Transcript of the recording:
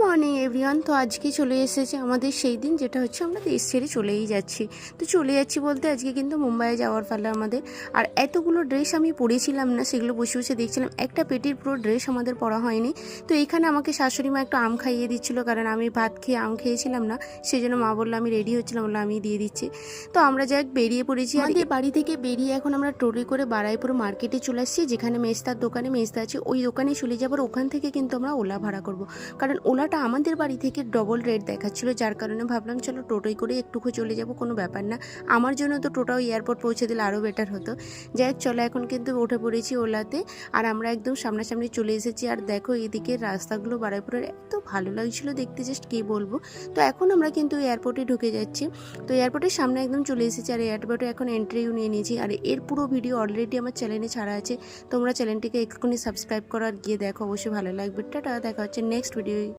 Morning everyone. তো আজকে চলে এসেছে আমাদের সেই দিন, যেটা হচ্ছে আমরা দেশ ছেড়ে চলেই যাচ্ছি। তো চলে যাচ্ছি বলতে আজকে কিন্তু মুম্বাইয়ে যাওয়ার পালা আমাদের। আর এতগুলো ড্রেস আমি পরেছিলাম না, সেগুলো বসে বসে দেখছিলাম। একটা পেটির পুরো ড্রেস আমাদের পরা হয়নি। তো এইখানে আমাকে শাশুড়ি মা একটু আম খাইয়ে দিচ্ছিলো, কারণ আমি ভাত খেয়ে আম খেয়েছিলাম না। সেই জন্য মা বললো আমি রেডি হচ্ছিলাম, বললো আমি দিয়ে দিচ্ছি। তো আমরা যাই বেরিয়ে পড়েছি। আমাদের বাড়ি থেকে বেরিয়ে এখন আমরা টোটো করে বারাইপুর মার্কেটে চলে আসছি, যেখানে মেজদার দোকানে মেজদা আছে, ওই দোকানে চলে যাবার। ওখান থেকে কিন্তু আমরা ওলা ভাড়া করব, কারণ ওলাটা আমাদের বাড়ি থেকে ডবল রেট দেখাচ্ছিলো, যার কারণে ভাবলাম চলো টোটোই করে একটুকু চলে যাব, কোনো ব্যাপার না। আমার জন্য তো টোটাও এয়ারপোর্ট পৌঁছে দিলে আরও বেটার হতো। যাই হোক, চলো এখন কিন্তু উঠে পড়েছি ওলাতে, আর আমরা একদম সামনাসামনি চলে এসেছি। আর দেখো এদিকে রাস্তাগুলো বারাইপুরের এত ভালো লাগছিলো দেখতে, জাস্ট কী বলবো। তো এখন আমরা কিন্তু এয়ারপোর্টে ঢুকে যাচ্ছি। তো এয়ারপোর্টের সামনে একদম চলে এসেছি, আর এয়ারপোর্টে এখন এন্ট্রিও নিয়ে নিয়েছি। আর এর পুরো ভিডিও অলরেডি আমার চ্যানেলে ছাড়া আছে, তোমরা চ্যানেলটিকে এক্ষুনি সাবস্ক্রাইব করো আর গিয়ে দেখো, অবশ্যই ভালো লাগবে। টাটা, দেখা হচ্ছে নেক্সট ভিডিও।